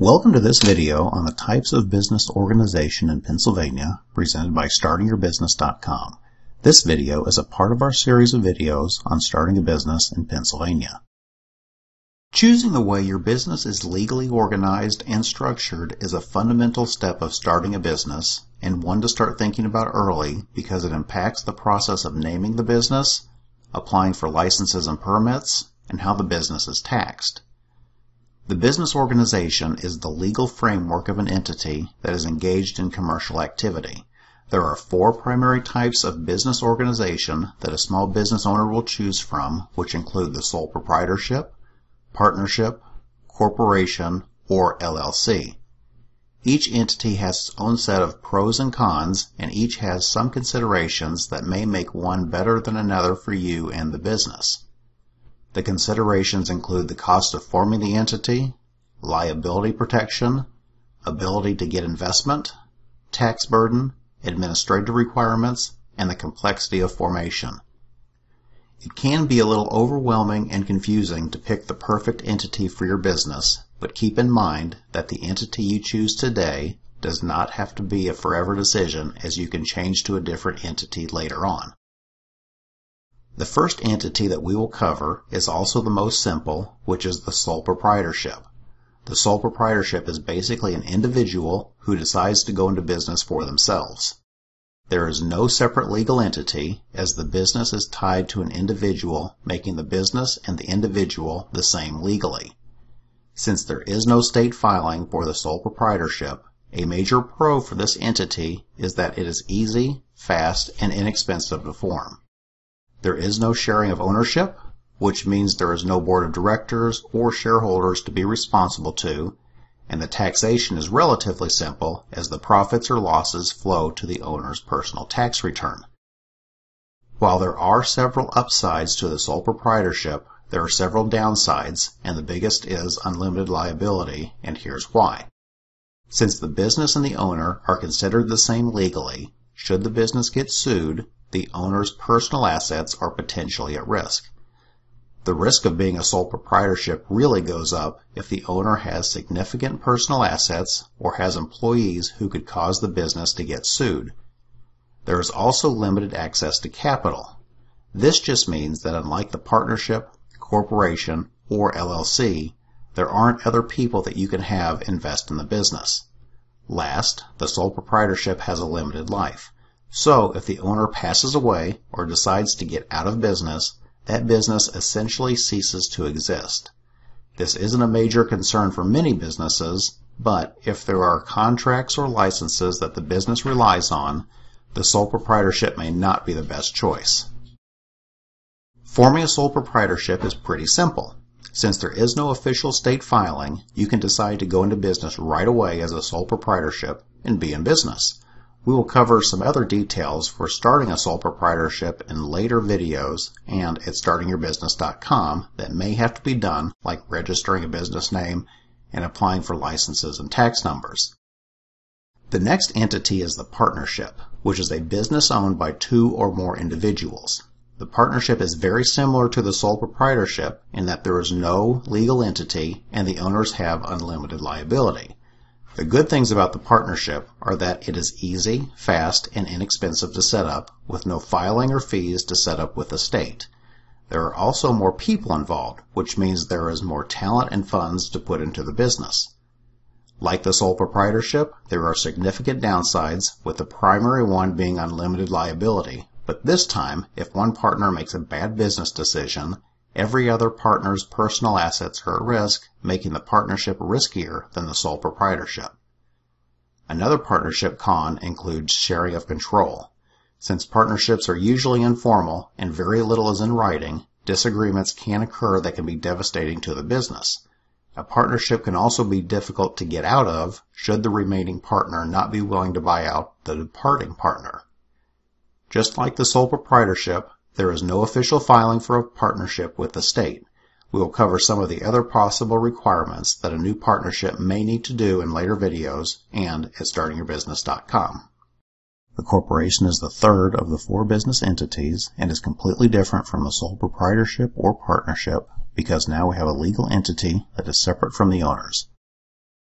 Welcome to this video on the types of business organization in Pennsylvania presented by StartingYourBusiness.com. This video is a part of our series of videos on starting a business in Pennsylvania. Choosing the way your business is legally organized and structured is a fundamental step of starting a business, and one to start thinking about early because it impacts the process of naming the business, applying for licenses and permits, and how the business is taxed. The business organization is the legal framework of an entity that is engaged in commercial activity. There are 4 primary types of business organization that a small business owner will choose from, which include the sole proprietorship, partnership, corporation, or LLC. Each entity has its own set of pros and cons, and each has some considerations that may make one better than another for you and the business. The considerations include the cost of forming the entity, liability protection, ability to get investment, tax burden, administrative requirements, and the complexity of formation. It can be a little overwhelming and confusing to pick the perfect entity for your business, but keep in mind that the entity you choose today does not have to be a forever decision, as you can change to a different entity later on. The first entity that we will cover is also the most simple, which is the sole proprietorship. The sole proprietorship is basically an individual who decides to go into business for themselves. There is no separate legal entity, as the business is tied to an individual, making the business and the individual the same legally. Since there is no state filing for the sole proprietorship, a major pro for this entity is that it is easy, fast, and inexpensive to form. There is no sharing of ownership, which means there is no board of directors or shareholders to be responsible to, and the taxation is relatively simple as the profits or losses flow to the owner's personal tax return. While there are several upsides to the sole proprietorship, there are several downsides, and the biggest is unlimited liability, and here's why. Since the business and the owner are considered the same legally, should the business get sued, the owner's personal assets are potentially at risk. The risk of being a sole proprietorship really goes up if the owner has significant personal assets or has employees who could cause the business to get sued. There is also limited access to capital. This just means that unlike the partnership, corporation, or LLC, there aren't other people that you can have invest in the business. Last, the sole proprietorship has a limited life. So if the owner passes away or decides to get out of business, that business essentially ceases to exist. This isn't a major concern for many businesses, but if there are contracts or licenses that the business relies on, the sole proprietorship may not be the best choice. Forming a sole proprietorship is pretty simple. Since there is no official state filing, you can decide to go into business right away as a sole proprietorship and be in business. We will cover some other details for starting a sole proprietorship in later videos and at StartingYourBusiness.com that may have to be done, like registering a business name and applying for licenses and tax numbers. The next entity is the partnership, which is a business owned by 2 or more individuals. The partnership is very similar to the sole proprietorship in that there is no legal entity and the owners have unlimited liability. The good things about the partnership are that it is easy, fast, and inexpensive to set up, with no filing or fees to set up with the state. There are also more people involved, which means there is more talent and funds to put into the business. Like the sole proprietorship, there are significant downsides, with the primary one being unlimited liability. But this time, if one partner makes a bad business decision, every other partner's personal assets are at risk, making the partnership riskier than the sole proprietorship. Another partnership con includes sharing of control. Since partnerships are usually informal and very little is in writing, disagreements can occur that can be devastating to the business. A partnership can also be difficult to get out of should the remaining partner not be willing to buy out the departing partner. Just like the sole proprietorship, there is no official filing for a partnership with the state. We will cover some of the other possible requirements that a new partnership may need to do in later videos and at StartingYourBusiness.com. The corporation is the third of the 4 business entities and is completely different from the sole proprietorship or partnership because now we have a legal entity that is separate from the owners.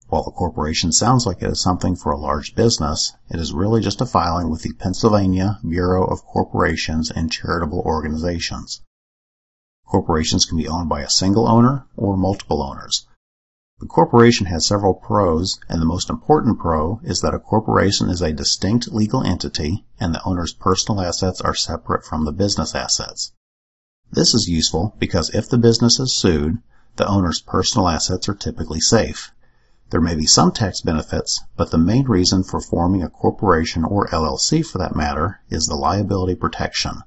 While the corporation sounds like it is something for a large business, it is really just a filing with the Pennsylvania Bureau of Corporations and Charitable Organizations. Corporations can be owned by a single owner or multiple owners. The corporation has several pros, and the most important pro is that a corporation is a distinct legal entity and the owner's personal assets are separate from the business assets. This is useful because if the business is sued, the owner's personal assets are typically safe. There may be some tax benefits, but the main reason for forming a corporation or LLC for that matter is the liability protection.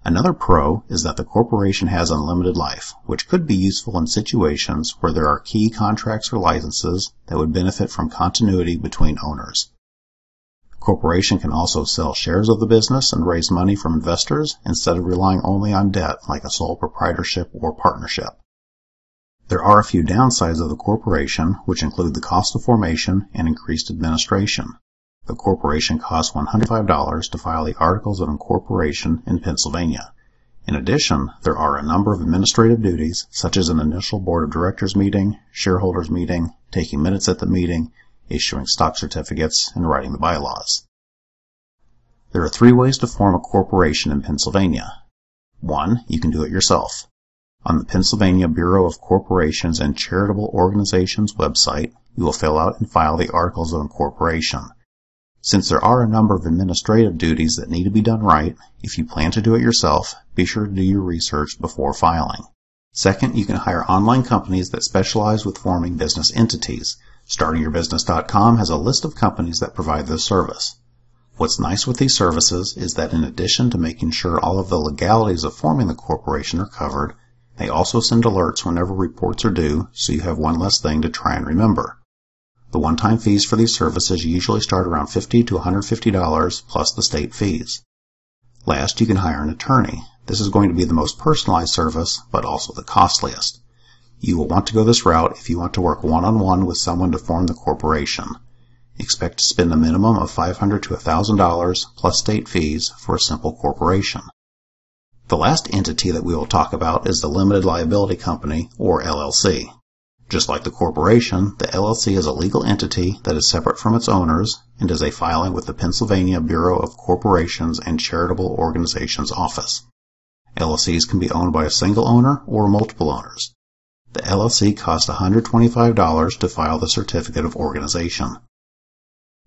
Another pro is that the corporation has unlimited life, which could be useful in situations where there are key contracts or licenses that would benefit from continuity between owners. The corporation can also sell shares of the business and raise money from investors instead of relying only on debt like a sole proprietorship or partnership. There are a few downsides of the corporation, which include the cost of formation and increased administration. The corporation costs $105 to file the Articles of Incorporation in Pennsylvania. In addition, there are a number of administrative duties, such as an initial board of directors meeting, shareholders meeting, taking minutes at the meeting, issuing stock certificates, and writing the bylaws. There are 3 ways to form a corporation in Pennsylvania. 1. You can do it yourself. On the Pennsylvania Bureau of Corporations and Charitable Organizations website, you will fill out and file the Articles of Incorporation. Since there are a number of administrative duties that need to be done right, if you plan to do it yourself, be sure to do your research before filing. Second, you can hire online companies that specialize with forming business entities. StartingYourBusiness.com has a list of companies that provide this service. What's nice with these services is that in addition to making sure all of the legalities of forming the corporation are covered, they also send alerts whenever reports are due, so you have one less thing to try and remember. The one-time fees for these services usually start around $50 to $150 plus the state fees. Last, you can hire an attorney. This is going to be the most personalized service, but also the costliest. You will want to go this route if you want to work one-on-one with someone to form the corporation. Expect to spend a minimum of $500 to $1,000 plus state fees for a simple corporation. The last entity that we will talk about is the Limited Liability Company, or LLC. Just like the corporation, the LLC is a legal entity that is separate from its owners and is a filing with the Pennsylvania Bureau of Corporations and Charitable Organizations Office. LLCs can be owned by a single owner or multiple owners. The LLC costs $125 to file the Certificate of Organization.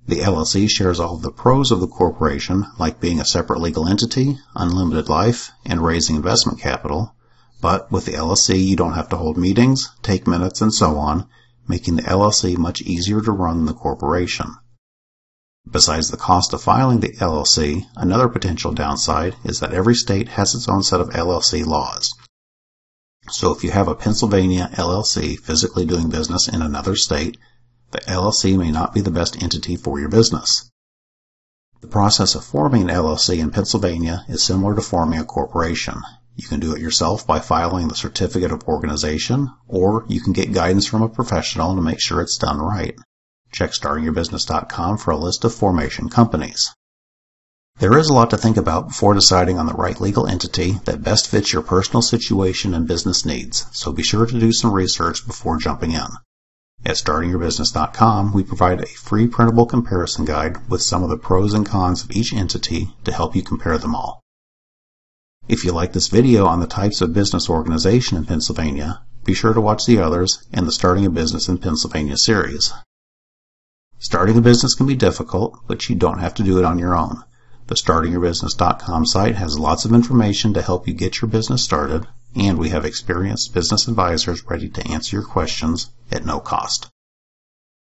The LLC shares all of the pros of the corporation, like being a separate legal entity, unlimited life, and raising investment capital. But with the LLC, you don't have to hold meetings, take minutes, and so on, making the LLC much easier to run than the corporation. Besides the cost of filing the LLC, another potential downside is that every state has its own set of LLC laws. So if you have a Pennsylvania LLC physically doing business in another state, the LLC may not be the best entity for your business. The process of forming an LLC in Pennsylvania is similar to forming a corporation. You can do it yourself by filing the Certificate of Organization, or you can get guidance from a professional to make sure it's done right. Check StartingYourBusiness.com for a list of formation companies. There is a lot to think about before deciding on the right legal entity that best fits your personal situation and business needs, so be sure to do some research before jumping in. At StartingYourBusiness.com, we provide a free printable comparison guide with some of the pros and cons of each entity to help you compare them all. If you like this video on the types of business organization in Pennsylvania, be sure to watch the others in the Starting a Business in Pennsylvania series. Starting a business can be difficult, but you don't have to do it on your own. The StartingYourBusiness.com site has lots of information to help you get your business started, and we have experienced business advisors ready to answer your questions at no cost.